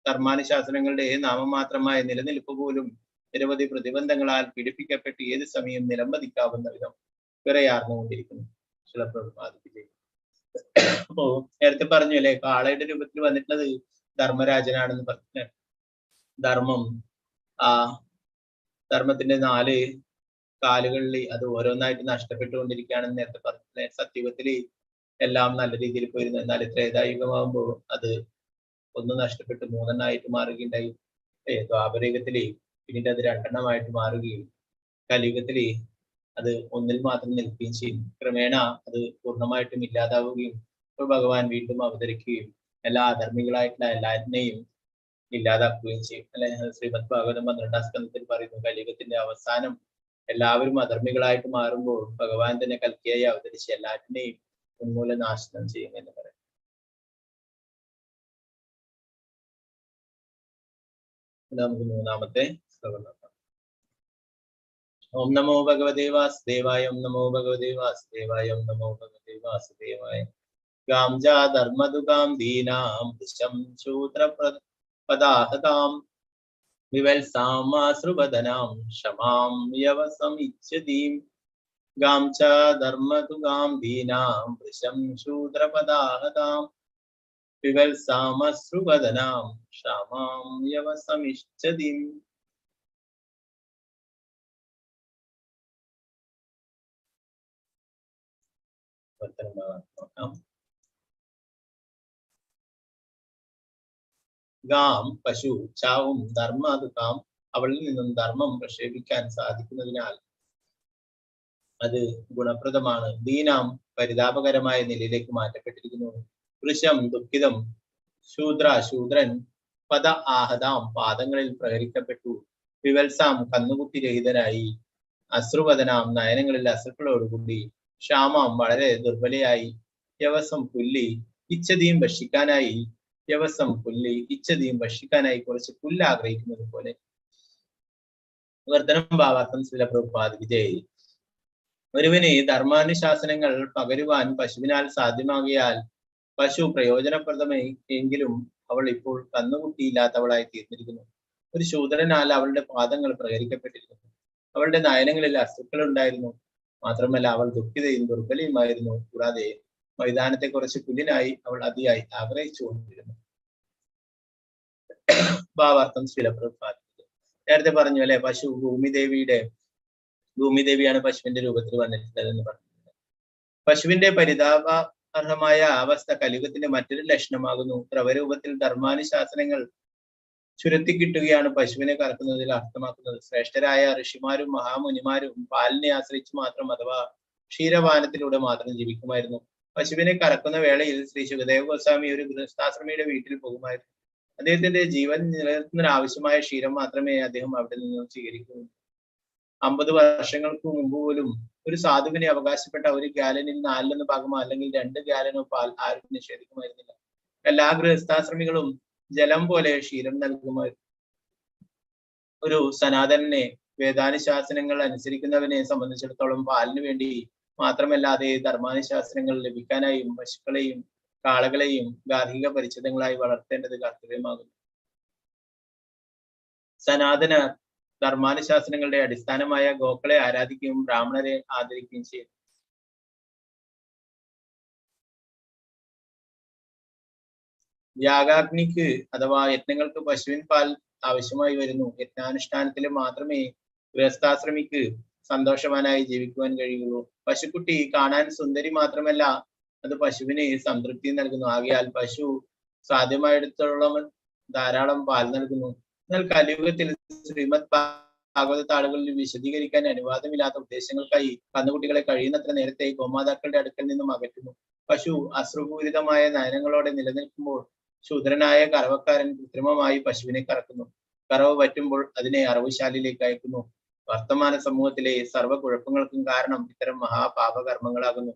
ധർമാനുശാസനങ്ങളുടെ നാമമാത്രമായ നിലനിൽപ്പ് പോലും നിരവധി പ്രതിബന്ധങ്ങളാൽ പീഡിപ്പിക്കപ്പെട്ട് ഏത് സമയം നിലംപതിക്കാവുന്ന വിധം വിറയാർന്നുകൊണ്ടിരിക്കുന്നു. അപ്പോ നേരത്തെ പറഞ്ഞു അല്ലെ, കാളയുടെ രൂപത്തിൽ വന്നിട്ടുള്ളത് ധർമ്മരാജനാണെന്ന് പറഞ്ഞു. ധർമ്മം ധർമ്മത്തിന്റെ 4 കാലുകളിൽ അത് ഓരോന്നായിട്ട് നഷ്ടപ്പെട്ടുകൊണ്ടിരിക്കുകയാണെന്ന് നേരത്തെ പറഞ്ഞില്ലേ. സത്യയുഗത്തില് എല്ലാം നല്ല രീതിയിൽ പോയിരുന്നു. എന്നാൽ ത്രേതായുഗമാകുമ്പോൾ അത് ഒന്ന് നഷ്ടപ്പെട്ട് 3 മാറുകയുണ്ടായി. ദ്വാപരയുഗത്തില് പിന്നീട് അത് 2 മാറുകയും കലിയുഗത്തില് അത് 1 മാത്രം നിൽക്കുകയും ചെയ്യും. ക്രമേണ അത് പൂർണ്ണമായിട്ടും ഇല്ലാതാവുകയും ഭഗവാൻ വീണ്ടും അവതരിക്കുകയും എല്ലാ അധർമ്മികളായിട്ടുള്ള എല്ലാറ്റിനെയും ഇല്ലാതാക്കുകയും ചെയ്യും അല്ലെ. ശ്രീമദ് ഭാഗവതം 12-ാം സ്കന്ധത്തിൽ പറയുന്നു, കലിയുഗത്തിന്റെ അവസാനം എല്ലാവരും അധർമ്മികളായിട്ട് മാറുമ്പോൾ ഭഗവാൻ തന്നെ കൽക്കിയായി അവതരിച്ച് എല്ലാറ്റിനെയും ഉന്മൂലനാശനം ചെയ്യും എന്ന് പറയും. നമുക്ക് 3-ാമത്തെ ശ്ലോകം നോക്കാം. ഓം നമോ ഭഗവതേ വാസുദേവായ. ഓം നമോ ഭഗവതേ വാസുദേവായ. ഓം നമോ ഭഗവതേ വാസുദേവായ. ഗാംജാ ധർമ്മദുഗാം ദീനാം ദൃശം ശൂദ്രപദാഹതാം വിവത്സാമാശ്രുവദനാം ക്ഷമാം യവസമിച്ഛതീം. ഗാംച ധർമ്മദുഗാം ദീനാം ദൃശം ശൂദ്രപദാഹതാം വിവത്സാമശ്രുവദനാം ക്ഷമാം യവസമിച്ഛതീം. ഗാം പശു, ചാവും ധർമ്മദുഗാം അവളിൽ നിന്നും ധർമ്മം പ്രക്ഷേപിക്കാൻ സാധിക്കുന്നതിനാൽ അത് ഗുണപ്രദമാണ്. ദീനാം പരിതാപകരമായ നിലയിലേക്ക് മാറ്റപ്പെട്ടിരിക്കുന്നു. വൃഷം ദുഃഖിതം, ശൂദ്രൻ പദ ആഹതാം പാദങ്ങളിൽ പ്രഹരിക്കപ്പെട്ടു. വിവത്സാം കന്നുകുട്ടി രഹിതനായി. അശ്രുവദനാം നയനങ്ങളിൽ അശ്രുക്കളോടുകൂടി. ക്ഷാമാം വളരെ ദുർബലയായി. യവസം പുല്ലി, ഇച്ഛതിയും ഭക്ഷിക്കാനായി. യവസം പുല്ലി, ഇച്ഛതിയും ഭക്ഷിക്കാനായി കുറച്ച് പുല്ല് ആഗ്രഹിക്കുന്നത് പോലെ. വർദ്ധനം ഭാവാർത്ഥം ശ്രീല പ്രഭുപാദ് വിജയ്. ഒരുവന് ധർമാനുശാസനങ്ങൾ പകരുവാൻ പശുവിനാൽ സാധ്യമാകിയാൽ പശു പ്രയോജനപ്രദമായി എങ്കിലും അവൾ ഇപ്പോൾ കന്നുകുട്ടിയില്ലാത്തവളായി തീർന്നിരിക്കുന്നു. ഒരു ശൂദ്രനാൽ അവളുടെ പാദങ്ങൾ പ്രഹരിക്കപ്പെട്ടിരിക്കുന്നു. അവളുടെ നയനങ്ങളിൽ അശ്രുക്കൾ ഉണ്ടായിരുന്നു. മാത്രമല്ല അവൾ ദുഃഖിതയും ദുർബലയുമായിരുന്നു. കൂടാതെ മൈതാനത്തെ കുറച്ച് പുല്ലിനായി അവൾ അതിയായി ആഗ്രഹിച്ചുകൊണ്ടിരുന്നു. ഭാവാർത്ഥം ശ്രീല പ്രഭുപാദ്. നേരത്തെ പറഞ്ഞു അല്ലെ, പശു ഭൂമിദേവിയാണ് പശുവിന്റെ രൂപത്തിൽ വന്നിട്ടുള്ളത് എന്ന് പറഞ്ഞിട്ടുണ്ട്. പശുവിന്റെ പരിതാപർഹമായ അവസ്ഥ കലിയുഗത്തിന്റെ മറ്റൊരു ലക്ഷണമാകുന്നു. ദ്രവരൂപത്തിൽ ധർമാനുശാസനങ്ങൾ ചുരത്തിക്കിട്ടുകയാണ് പശുവിനെ കറക്കുന്നതിൽ അർത്ഥമാക്കുന്നത്. ശ്രേഷ്ഠരായ ഋഷിമാരും മഹാമുനിമാരും പാലിനെ ആശ്രയിച്ച് മാത്രം അഥവാ ക്ഷീരപാനത്തിലൂടെ മാത്രം ജീവിക്കുമായിരുന്നു. പശുവിനെ കറക്കുന്ന വേളയിൽ ശ്രീ ശുകദേവ ഗോസ്വാമി ഒരു ഗൃഹസ്ഥാശ്രമിയുടെ വീട്ടിൽ പോകുമായിരുന്നു. അദ്ദേഹത്തിന്റെ ജീവൻ നിലനിർത്തുന്നതിന് ആവശ്യമായ ക്ഷീരം മാത്രമേ അദ്ദേഹം അവിടെ നിന്നും സ്വീകരിക്കൂ. 50 വർഷങ്ങൾക്ക് മുമ്പ് പോലും ഒരു സാധുവിനെ അവകാശപ്പെട്ട ഒരു ഗ്യാലനിൽ 4 ഭാഗമോ അല്ലെങ്കിൽ 2 ഗ്യാലനോ പാൽ ആരും നിഷേധിക്കുമായിരുന്നില്ല. എല്ലാ ഗൃഹസ്ഥാശ്രമികളും ജലം പോലെ ക്ഷീരം നൽകുമായിരുന്നു. ഒരു സനാതനെ വേദാനുശാസനങ്ങൾ അനുസരിക്കുന്നവനെ സംബന്ധിച്ചിടത്തോളം പാലിന് വേണ്ടി മാത്രമല്ലാതെ ധർമാനുശാസനങ്ങൾ ലഭിക്കാനായും പശുക്കളെയും കാളകളെയും ഗാർഹിക പരിച്ഛേദങ്ങളായി വളർത്തേണ്ടത് കർത്തവ്യമാകുന്നു. സനാതന ധർമാനുശാസനങ്ങളുടെ അടിസ്ഥാനമായ ഗോക്കളെ ആരാധിക്കുകയും ബ്രാഹ്മണരെ ആദരിക്കുകയും ചെയ്യും. യാഗാഗ്നിക്ക് അഥവാ യജ്ഞങ്ങൾക്ക് പശുവിൻ പാൽ ആവശ്യമായി വരുന്നു. യജ്ഞാനുഷ്ഠാനത്തിൽ മാത്രമേ ഗൃഹസ്ഥാശ്രമിക്ക് സന്തോഷവാനായി ജീവിക്കുവാൻ കഴിയുള്ളൂ. പശുക്കുട്ടി കാണാൻ സുന്ദരി മാത്രമല്ല, അത് പശുവിന് സംതൃപ്തി നൽകുന്നു. ആകയാൽ പശു സാധ്യമായിടത്തോളം ധാരാളം പാൽ നൽകുന്നു. എന്നാൽ കലിയുഗത്തിൽ ശ്രീമദ് ഭാഗവത താളുകളിൽ വിശദീകരിക്കാൻ അനുവാദമില്ലാത്ത ഉദ്ദേശങ്ങൾക്കായി കന്നുകുട്ടികളെ കഴിയുന്നത്ര നേരത്തെ ഗോമാതാക്കളുടെ അടുക്കൽ നിന്നും അകറ്റുന്നു. പശു അശ്രുപൂരിതമായ നയനങ്ങളോടെ നിലനിൽക്കുമ്പോൾ ശൂദ്രനായ കറവക്കാരൻ കൃത്രിമമായി പശുവിനെ കറക്കുന്നു. കറവ് പറ്റുമ്പോൾ അതിനെ അറവുശാലയിലേക്ക് അയക്കുന്നു. വർത്തമാന സമൂഹത്തിലെ സർവ്വ കുഴപ്പങ്ങൾക്കും കാരണം ഇത്തരം മഹാപാപകർമ്മങ്ങളാകുന്നു.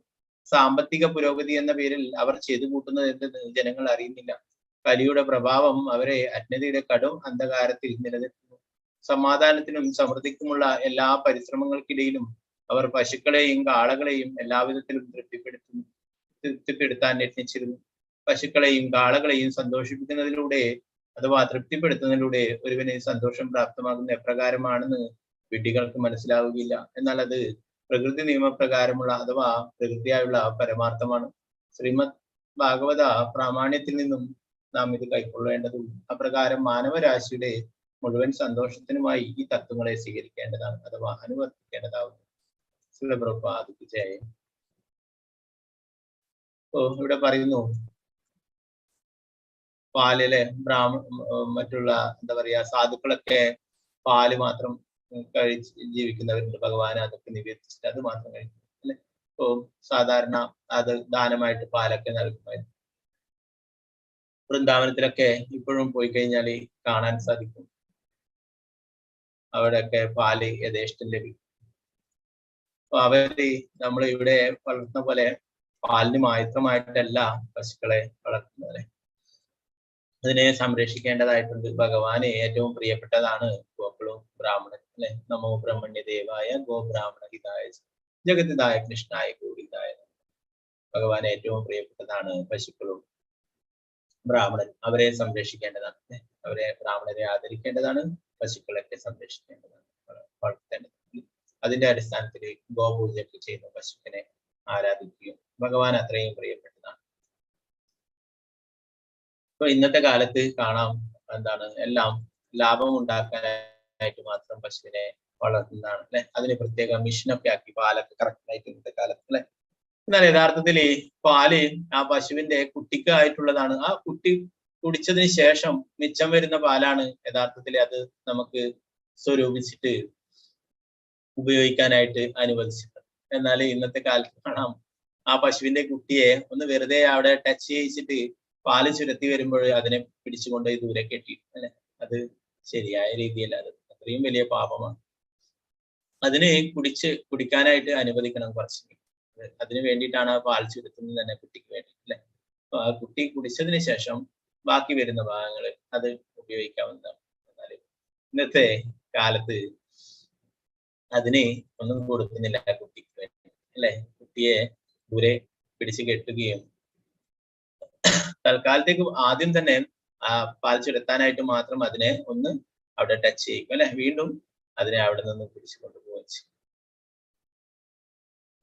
സാമ്പത്തിക പുരോഗതി എന്ന പേരിൽ അവർ ചെയ്തു കൂട്ടുന്നത് എന്തെന്ന് ജനങ്ങൾ അറിയുന്നില്ല. കലിയുടെ പ്രഭാവം അവരെ അജ്ഞതയുടെ കടും അന്ധകാരത്തിൽ നിലനിർത്തുന്നു. സമാധാനത്തിനും സമൃദ്ധിക്കുമുള്ള എല്ലാ പരിശ്രമങ്ങൾക്കിടയിലും അവർ പശുക്കളെയും കാളകളെയും എല്ലാവിധത്തിലും തൃപ്തിപ്പെടുത്താൻ യത്നിച്ചിരുന്നു. പശുക്കളെയും കാളകളെയും സന്തോഷിപ്പിക്കുന്നതിലൂടെ അഥവാ തൃപ്തിപ്പെടുത്തുന്നതിലൂടെ ഒരുവന് സന്തോഷം പ്രാപ്തമാകുന്ന എപ്രകാരമാണെന്ന് വിഡ്ഢികൾക്ക് മനസ്സിലാവുകയില്ല. എന്നാൽ അത് പ്രകൃതി നിയമപ്രകാരമുള്ള അഥവാ പ്രകൃതിയായുള്ള പരമാർത്ഥമാണ്. ശ്രീമദ് ഭാഗവത പ്രാമാണ്യത്തിൽ നിന്നും നാം ഇത് കൈക്കൊള്ളേണ്ടതും അപ്രകാരം മാനവരാശിയുടെ മുഴുവൻ സന്തോഷത്തിനുമായി ഈ തത്വങ്ങളെ സ്വീകരിക്കേണ്ടതാണ് അഥവാ അനുവർത്തിക്കേണ്ടതാവുന്നു. ശ്രീപ്രഭുപാദ് ജയ. ഇവിടെ പറയുന്നു, പാലിലെ മറ്റുള്ള എന്താ പറയാ സാധുക്കളൊക്കെ പാല് മാത്രം കഴിച്ച് ജീവിക്കുന്നവരുണ്ട്. ഭഗവാൻ അതൊക്കെ നിവേദിച്ചിട്ട് അത് മാത്രം കഴിക്കും അല്ലെ. ഇപ്പോ സാധാരണ അത് ദാനമായിട്ട് പാലൊക്കെ നൽകുമായിരുന്നു. വൃന്ദാവനത്തിലൊക്കെ ഇപ്പോഴും പോയി കഴിഞ്ഞാൽ കാണാൻ സാധിക്കും. അവിടെയൊക്കെ പാല് യഥേഷ്ടം ലഭിക്കും. അപ്പൊ അവര് നമ്മൾ ഇവിടെ വളർത്തുന്ന പോലെ പാലിന് മാത്രമായിട്ടല്ല പശുക്കളെ വളർത്തുന്നത്. അതിനെ സംരക്ഷിക്കേണ്ടതായിട്ടുണ്ട്. ഭഗവാന് ഏറ്റവും പ്രിയപ്പെട്ടതാണ് ഗോക്കളും ബ്രാഹ്മണൻ അല്ലെ. നമോ ബ്രഹ്മണ്യദേവായ ഗോ ബ്രാഹ്മണ ഹിതായ ജഗതിദായ കൃഷ്ണായ ഗോവിന്ദായ. ഭഗവാൻ ഏറ്റവും പ്രിയപ്പെട്ടതാണ് പശുക്കളും ബ്രാഹ്മണൻ. അവരെ സംരക്ഷിക്കേണ്ടതാണ്. അവരെ ബ്രാഹ്മണരെ ആദരിക്കേണ്ടതാണ്. പശുക്കളൊക്കെ സംരക്ഷിക്കേണ്ടതാണ്, വളർത്തേണ്ടതാണ്. അതിന്റെ അടിസ്ഥാനത്തിൽ ഗോപൂജയൊക്കെ ചെയ്യുന്ന പശുവിനെ ആരാധിക്കുകയും ഭഗവാൻ അത്രയും പ്രിയപ്പെട്ടതാണ്. ഇപ്പൊ ഇന്നത്തെ കാലത്ത് കാണാം എന്താണ് എല്ലാം ലാഭം ഉണ്ടാക്കാനായിട്ട് മാത്രം പശുവിനെ വളർത്തുന്നതാണ് അല്ലെ. അതിന് പ്രത്യേക മിഷനൊക്കെ ആക്കി പാലൊക്കെ കറക്റ്റായിട്ട് ഇന്നത്തെ കാലത്ത് അല്ലെ. എന്നാൽ യഥാർത്ഥത്തിൽ പാല് ആ പശുവിന്റെ കുട്ടിക്ക് ആയിട്ടുള്ളതാണ്. ആ കുട്ടി കുടിച്ചതിന് ശേഷം മിച്ചം വരുന്ന പാലാണ് യഥാർത്ഥത്തിൽ അത് നമുക്ക് സ്വരൂപിച്ചിട്ട് ഉപയോഗിക്കാനായിട്ട് അനുവദിച്ചിട്ടുണ്ട്. എന്നാൽ ഇന്നത്തെ കാലത്ത് കാണാം ആ പശുവിന്റെ കുട്ടിയെ ഒന്ന് വെറുതെ അവിടെ ടച്ച് ചെയ്യിച്ചിട്ട് പാല് ചുരത്തി വരുമ്പോൾ അതിനെ പിടിച്ചുകൊണ്ട് ദൂരെ കെട്ടി അല്ലെ. അത് ശരിയായ രീതിയല്ല. അത് അത്രയും വലിയ പാപമാണ്. അതിന് കുടിക്കാനായിട്ട് അനുവദിക്കണം കുറച്ച്. അതിന് വേണ്ടിയിട്ടാണ് ആ പാൽ ചുരത്തുന്നത് തന്നെ, കുട്ടിക്ക് വേണ്ടി അല്ലെ. അപ്പൊ ആ കുട്ടി കുടിച്ചതിന് ശേഷം ബാക്കി വരുന്ന ഭാഗങ്ങൾ അത് ഉപയോഗിക്കാവുന്നതാണ്. എന്നാൽ ഇന്നത്തെ കാലത്ത് അതിന് ഒന്നും കൊടുക്കുന്നില്ല കുട്ടിക്ക് വേണ്ടി അല്ലെ. കുട്ടിയെ ദൂരെ പിടിച്ചു കെട്ടുകയും തൽക്കാലത്തേക്ക് ആദ്യം തന്നെ ആ പാൽ ചുരത്താനായിട്ട് മാത്രം അതിനെ ഒന്ന് അവിടെ ടച്ച് ചെയ്യും അല്ലെ. വീണ്ടും അതിനെ അവിടെ നിന്ന് പിടിച്ചു കൊണ്ടുപോവുകയും ചെയ്യും.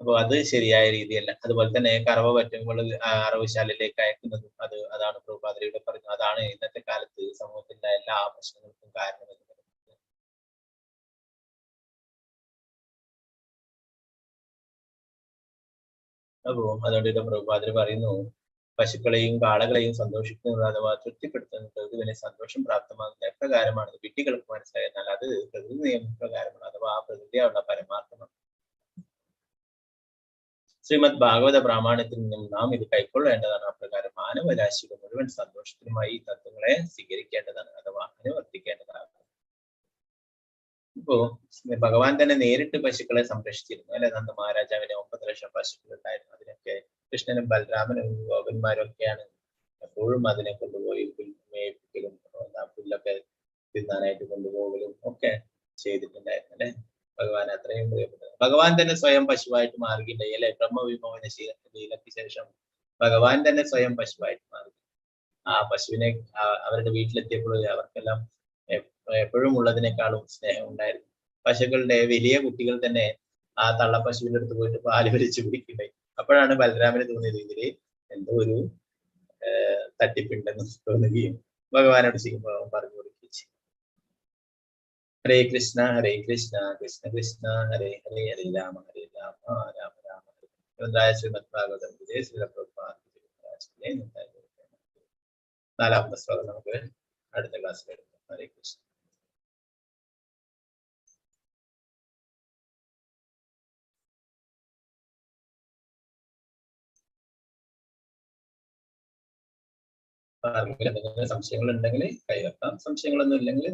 അപ്പോൾ അത് ശരിയായ രീതിയല്ല. അതുപോലെ തന്നെ കറവ പറ്റുമ്പോൾ അറവുശാലയിലേക്ക് അയക്കുന്നതും അതാണ് പ്രഭുപാദരിയുടെ പറയുന്നത്. അതാണ് ഇന്നത്തെ കാലത്ത് സമൂഹത്തിന്റെ എല്ലാ പ്രശ്നങ്ങൾക്കും കാരണം. അപ്പോ അതുകൊണ്ട് പ്രഭുപാദര് പറയുന്നു, പശുക്കളെയും കാളകളെയും സന്തോഷിക്കുന്നത് അഥവാ തൃപ്തിപ്പെടുത്തുന്നത് ഇതിനെ സന്തോഷം പ്രാപ്തമാകുന്ന എപ്രകാരമാണ് വിഡ്ഢികൾക്ക് മനസ്സിലായെന്നാൽ അത് പ്രകൃതി നിയമപ്രകാരമാണ് അഥവാ ആ പ്രകൃതിയുള്ള പരമാർത്ഥമാണ്. ശ്രീമദ് ഭാഗവത പ്രാമാണ്യത്തിൽ നിന്നും നാം ഇത് കൈക്കൊള്ളേണ്ടതാണ്. അപ്രകാരം മാനവരാശിയുടെ മുഴുവൻ സന്തോഷത്തിനുമായി ഈ തത്വങ്ങളെ സ്വീകരിക്കേണ്ടതാണ് അഥവാ അനുവർത്തിക്കേണ്ടതാണ്. ഇപ്പോ ഭഗവാൻ തന്നെ നേരിട്ട് പശുക്കളെ സംരക്ഷിച്ചിരുന്നു അല്ലെ. നന്ദ മഹാരാജാവിന് 9 ലക്ഷം പശുക്കൾ ഉണ്ടായിരുന്നു. അതിനൊക്കെ കൃഷ്ണനും ബലരാമനും ഗോപന്മാരും ഒക്കെയാണ് എപ്പോഴും അതിനെ കൊണ്ടുപോയി മേയിപ്പിക്കലും പുല്ലൊക്കെ തിന്നാനായിട്ട് കൊണ്ടുപോകലും ഒക്കെ ചെയ്തിട്ടുണ്ടായിരുന്നു അല്ലെ. ഭഗവാൻ അത്രയും പ്രിയപ്പെട്ടത്. ഭഗവാൻ തന്നെ സ്വയം പശുവായിട്ട് മാറുകയുണ്ടായി അല്ലെ. ബ്രഹ്മവിമോചന ലീലയ്ക്ക് ശേഷം ഭഗവാൻ തന്നെ സ്വയം പശുവായിട്ട് മാറി. ആ പശുവിനെ അവരുടെ വീട്ടിലെത്തിയപ്പോൾ അവർക്കെല്ലാം എപ്പോഴും ഉള്ളതിനേക്കാളും സ്നേഹം ഉണ്ടായിരുന്നു. പശുക്കളുടെ വലിയ കുട്ടികൾ തന്നെ ആ തള്ളപ്പശുവിന്റെ അടുത്ത് പോയിട്ട് പാല് വലിച്ചു കുടിക്കുന്നുണ്ടായി. അപ്പോഴാണ് ബലരാമന് തോന്നിയത് ഇതില് എന്തോ ഒരു തട്ടിപ്പുണ്ടെന്ന് തോന്നുകയും ഭഗവാനോട് പറഞ്ഞു കൊടുക്കുകയും ചെയ്തു. ഹരേ കൃഷ്ണ കൃഷ്ണ കൃഷ്ണ ഹരേ ഹരേ ഹരേ രാമ രാമ രാമ ഹരേ. ശ്രീമദ് ഭാഗവതം നാലാമത്തെ ശ്ലോകം നമുക്ക് അടുത്ത ക്ലാസ്സിൽ എടുക്കാം. ഹരേ കൃഷ്ണ. ആർക്കെങ്കിലും എന്തെങ്കിലും സംശയങ്ങൾ ഉണ്ടെങ്കിൽ കൈവെക്കാം. സംശയങ്ങളൊന്നും ഇല്ലെങ്കിൽ